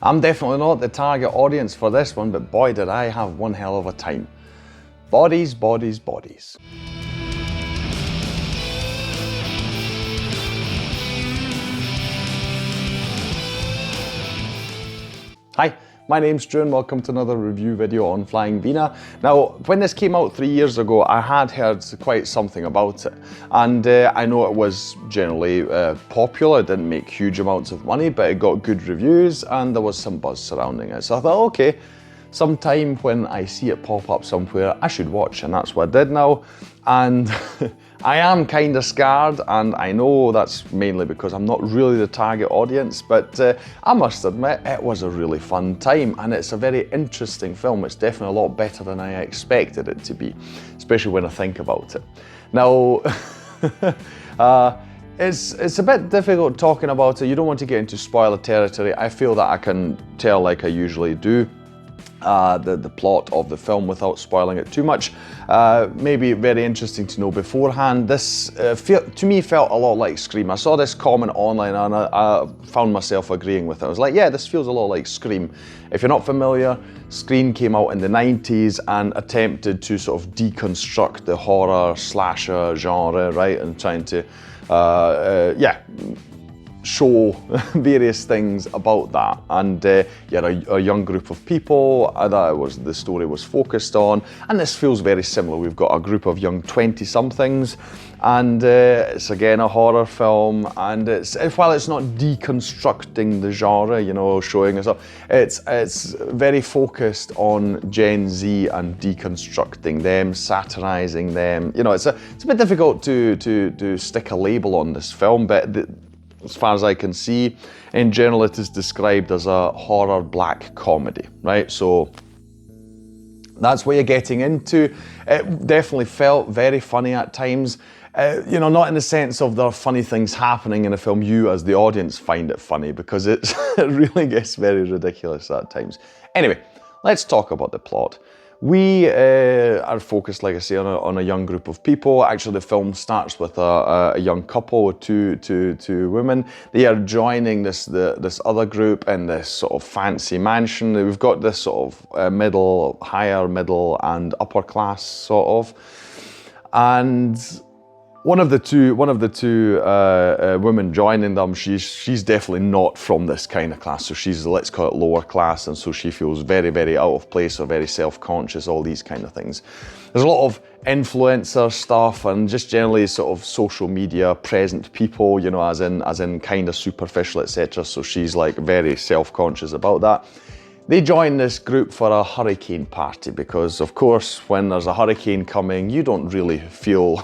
I'm definitely not the target audience for this one, but boy did I have one hell of a time. Bodies, bodies, bodies. Hi, my name's Drew and welcome to another review video on Flying Wiener. Now, when this came out 3 years ago, I had heard quite something about it. And I know it was generally popular, it didn't make huge amounts of money, but it got good reviews and there was some buzz surrounding it. So I thought, okay, sometime when I see it pop up somewhere, I should watch, and that's what I did now. And I am kind of scarred, and I know that's mainly because I'm not really the target audience, but I must admit it was a really fun time, and it's a very interesting film. It's definitely a lot better than I expected it to be, especially when I think about it. Now, it's a bit difficult talking about it. You don't want to get into spoiler territory. I feel that I can tell, like I usually do, the plot of the film without spoiling it too much. Maybe very interesting to know beforehand. This to me felt a lot like Scream. I saw this comment online and I found myself agreeing with it. I was like, yeah, this feels a lot like Scream. If you're not familiar, Scream came out in the 90s and attempted to sort of deconstruct the horror slasher genre, right, and trying to show various things about that. And you had a young group of people that the story was focused on, and this feels very similar. We've got a group of young 20-somethings, and it's again a horror film, and while it's not deconstructing the genre, you know, showing us up, it's very focused on Gen Z and deconstructing them, satirizing them. You know, it's a bit difficult to stick a label on this film, but as far as I can see, in general, it is described as a horror black comedy, right? So that's what you're getting into. It definitely felt very funny at times. You know, not in the sense of there are funny things happening in a film, you as the audience find it funny, because it really gets very ridiculous at times. Anyway, let's talk about the plot. We are focused, like I say, on a young group of people. Actually, the film starts with a young couple with two women. They are joining this other group in this sort of fancy mansion. We've got this sort of higher middle and upper class sort of. And one of the two women joining them, she's definitely not from this kind of class. So she's, let's call it, lower class, and so she feels very, very out of place or very self-conscious, all these kind of things. There's a lot of influencer stuff and just generally sort of social media present people, you know, as in kind of superficial, etc. So she's like very self-conscious about that. They join this group for a hurricane party because, of course, when there's a hurricane coming, you don't really feel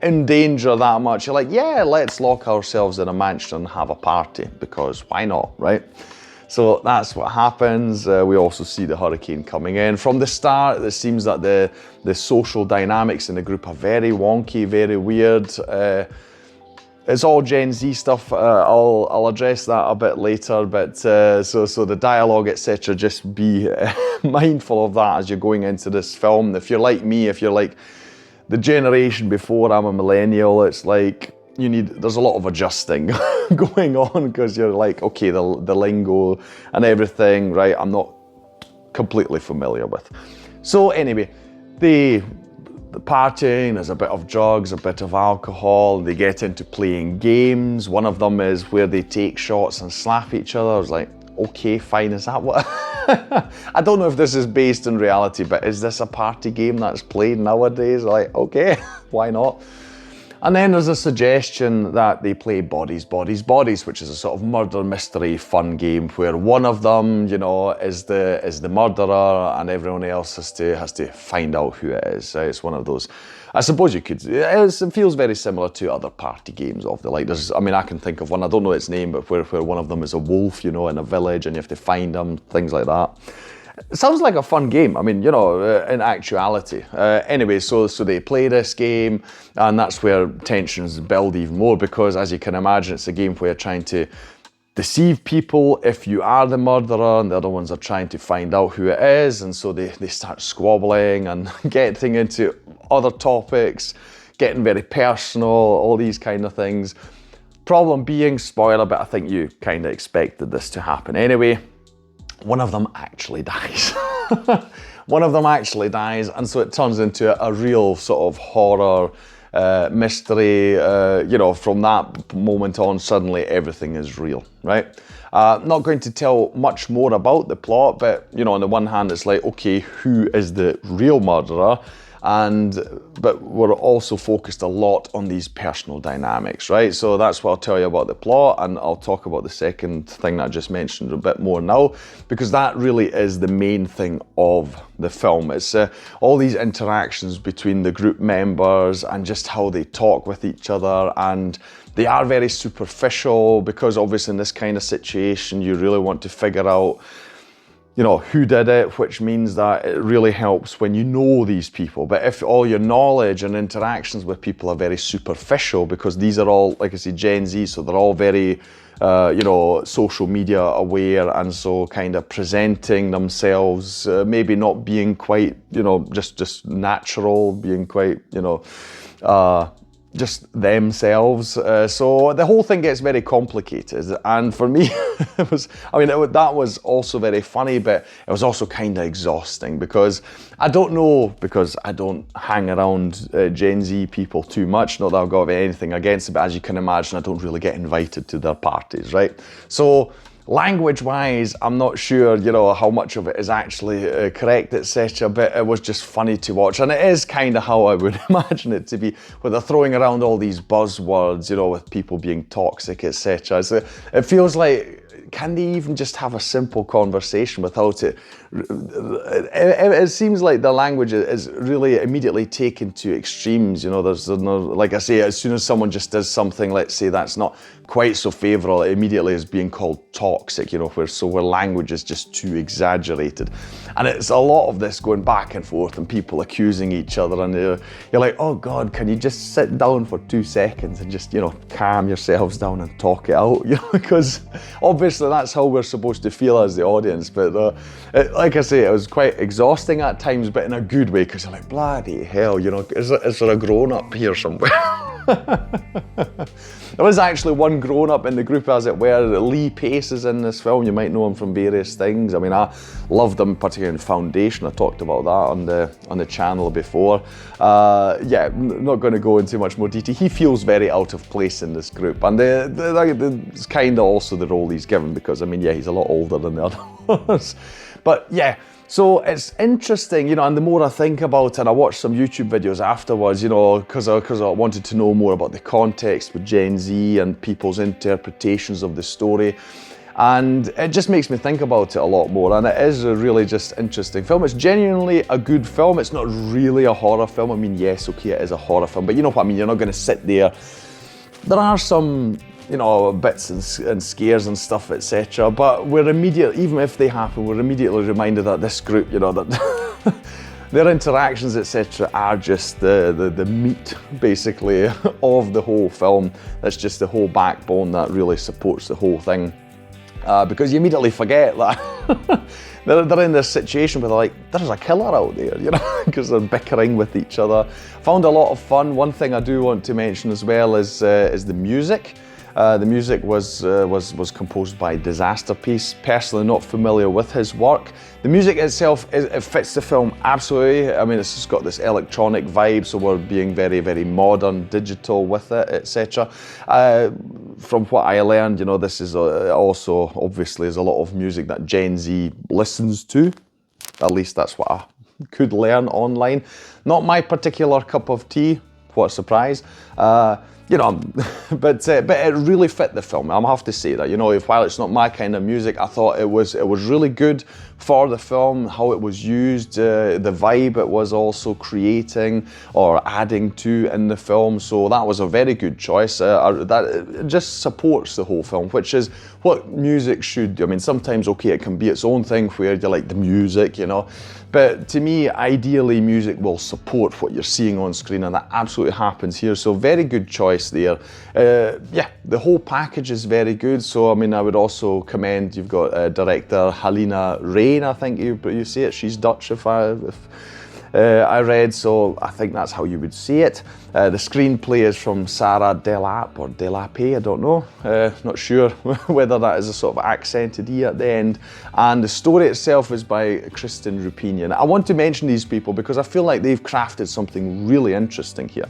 in danger that much. You're like, yeah, let's lock ourselves in a mansion and have a party, because why not, right? So that's what happens. We also see the hurricane coming in. From the start, it seems that the social dynamics in the group are very wonky, very weird. It's all Gen Z stuff. I'll address that a bit later, but so the dialogue, etc., just be mindful of that as you're going into this film. If you're like me, if you're like the generation before, I'm a millennial, it's like there's a lot of adjusting going on, because you're like, okay, the lingo and everything, right, I'm not completely familiar with. So anyway, the partying, there's a bit of drugs, a bit of alcohol, they get into playing games. One of them is where they take shots and slap each other. I was like, okay, fine, is that what? I don't know if this is based in reality, but is this a party game that's played nowadays? Like, okay, why not? And then there's a suggestion that they play Bodies, Bodies, Bodies, which is a sort of murder mystery fun game where one of them, you know, is the murderer and everyone else has to find out who it is. It's one of those. I suppose you could. It feels very similar to other party games of the like. I mean, I can think of one. I don't know its name, but where one of them is a wolf, you know, in a village, and you have to find them, things like that. It sounds like a fun game. I mean, you know, in actuality. Anyway, so they play this game, and that's where tensions build even more, because as you can imagine, it's a game where you're trying to deceive people if you are the murderer, and the other ones are trying to find out who it is, and so they start squabbling and getting into other topics, getting very personal, all these kind of things. Problem being, spoiler, but I think you kind of expected this to happen anyway, one of them actually dies. One of them actually dies, and so it turns into a real sort of horror mystery. You know, from that moment on, suddenly everything is real, right? Not going to tell much more about the plot, but you know, on the one hand, it's like, okay, who is the real murderer? But we're also focused a lot on these personal dynamics, right? So that's what I'll tell you about the plot, and I'll talk about the second thing that I just mentioned a bit more now, because that really is the main thing of the film. It's all these interactions between the group members and just how they talk with each other, and they are very superficial because obviously in this kind of situation you really want to figure out, you know, who did it, which means that it really helps when you know these people. But if all your knowledge and interactions with people are very superficial, because these are all, like I say, Gen Z, so they're all very, you know, social media aware, and so kind of presenting themselves, maybe not being quite, you know, just natural, being quite, you know, just themselves. So the whole thing gets very complicated, and for me it was, I mean, that was also very funny, but it was also kind of exhausting, because I don't know, because I don't hang around Gen Z people too much, not that I've got anything against it, but as you can imagine, I don't really get invited to their parties, right? So language-wise, I'm not sure, you know, how much of it is actually correct, etc. But it was just funny to watch, and it is kind of how I would imagine it to be, where they're throwing around all these buzzwords, you know, with people being toxic, etc. So it feels like, can they even just have a simple conversation without it? It seems like the language is really immediately taken to extremes. You know, there's no, like I say, as soon as someone just does something, let's say that's not quite so favourable, it immediately is being called toxic, you know, where language is just too exaggerated. And it's a lot of this going back and forth and people accusing each other, and you're like, oh God, can you just sit down for 2 seconds and just, you know, calm yourselves down and talk it out, you know, because obviously that's how we're supposed to feel as the audience. But like I say, it was quite exhausting at times, but in a good way, because you're like, bloody hell, you know, is there a grown-up here somewhere? There is actually one grown-up in the group, as it were. Lee Pace is in this film. You might know him from various things. I mean, I loved him, particularly in Foundation. I talked about that on the channel before. Yeah, not going to go into much more detail. He feels very out of place in this group, and it's kind of also the role he's given, because, I mean, yeah, he's a lot older than the others. But yeah, so it's interesting, you know, and the more I think about it, and I watched some YouTube videos afterwards, you know, because I wanted to know more about the context with Gen Z and people's interpretations of the story. And it just makes me think about it a lot more, and it is a really just interesting film. It's genuinely a good film. It's not really a horror film. I mean, yes, okay, it is a horror film, but you know what I mean? You're not going to sit there. There are some, you know, bits and scares and stuff, etc. But we're immediately, even if they happen, we're immediately reminded that this group, you know, that their interactions, etc., are just the meat, basically, of the whole film. That's just the whole backbone that really supports the whole thing. Because you immediately forget that they're in this situation where they're like, there's a killer out there, you know, because they're bickering with each other. Found a lot of fun. One thing I do want to mention as well is the music. The music was composed by Disaster Piece. Personally, not familiar with his work. The music itself, it fits the film absolutely. I mean, it's just got this electronic vibe, so we're being very, very modern, digital with it, etc. From what I learned, you know, this is also obviously is a lot of music that Gen Z listens to. At least that's what I could learn online. Not my particular cup of tea. What a surprise. You know, but it really fit the film. I have to say that, you know, while it's not my kind of music, I thought it was really good for the film, how it was used, the vibe it was also creating or adding to in the film. So that was a very good choice. That it just supports the whole film, which is what music should do. I mean, sometimes, okay, it can be its own thing where you like the music, you know, but to me, ideally, music will support what you're seeing on screen, and that absolutely happens here. So very good choice there. Yeah, the whole package is very good. So I mean, I would also commend, you've got director Halina Reijn, I think you say it. She's Dutch, if I read, so I think that's how you would say it. The screenplay is from Sarah Delap or Delape, I don't know. Not sure whether that is a sort of accented E at the end. And the story itself is by Kristen Rupinian. I want to mention these people because I feel like they've crafted something really interesting here.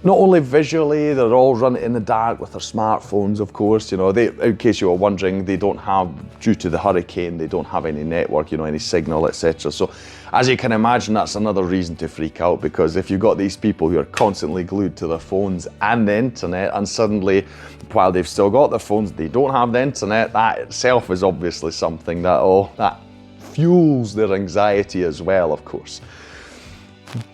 Not only visually, they're all running in the dark with their smartphones, of course. You know, in case you were wondering, they don't have, due to the hurricane, they don't have any network, you know, any signal, etc. So, as you can imagine, that's another reason to freak out, because if you've got these people who are constantly glued to their phones and the internet, and suddenly, while they've still got their phones, they don't have the internet, that itself is obviously something that fuels their anxiety as well, of course.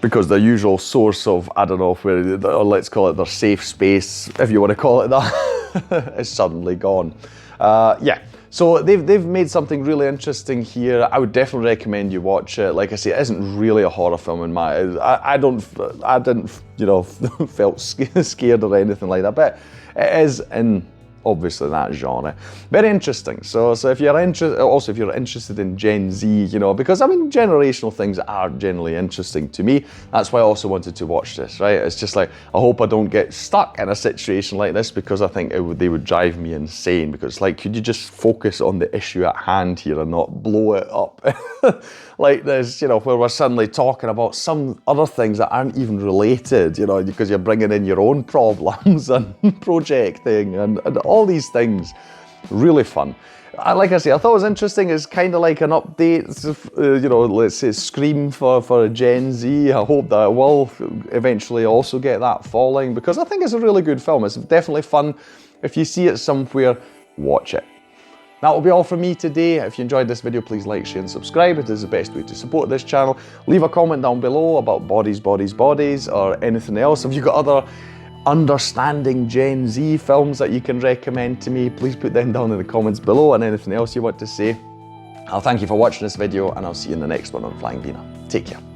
Because the usual source of, I don't know, or let's call it their safe space, if you want to call it that, is suddenly gone. Yeah, so they've made something really interesting here. I would definitely recommend you watch it. Like I say, it isn't really a horror film in my, I didn't, you know, felt scared or anything like that, but it is in obviously that genre. Very interesting. So if you're interested in Gen Z, you know, because I mean, generational things are generally interesting to me. That's why I also wanted to watch this, right? It's just like, I hope I don't get stuck in a situation like this, because I think they would drive me insane, because like, could you just focus on the issue at hand here and not blow it up like this, you know, where we're suddenly talking about some other things that aren't even related, you know, because you're bringing in your own problems and projecting and all these things. Really fun. Like I say, I thought it was interesting. It's kind of like an update, you know, let's say Scream for Gen Z. I hope that it will eventually also get that following, because I think it's a really good film. It's definitely fun. If you see it somewhere, watch it. That will be all from me today. If you enjoyed this video, please like, share and subscribe. It is the best way to support this channel. Leave a comment down below about bodies, or anything else. If you've got other understanding Gen Z films that you can recommend to me, please put them down in the comments below, and anything else you want to say. I'll thank you for watching this video, and I'll see you in the next one on Flying Wiener. Take care.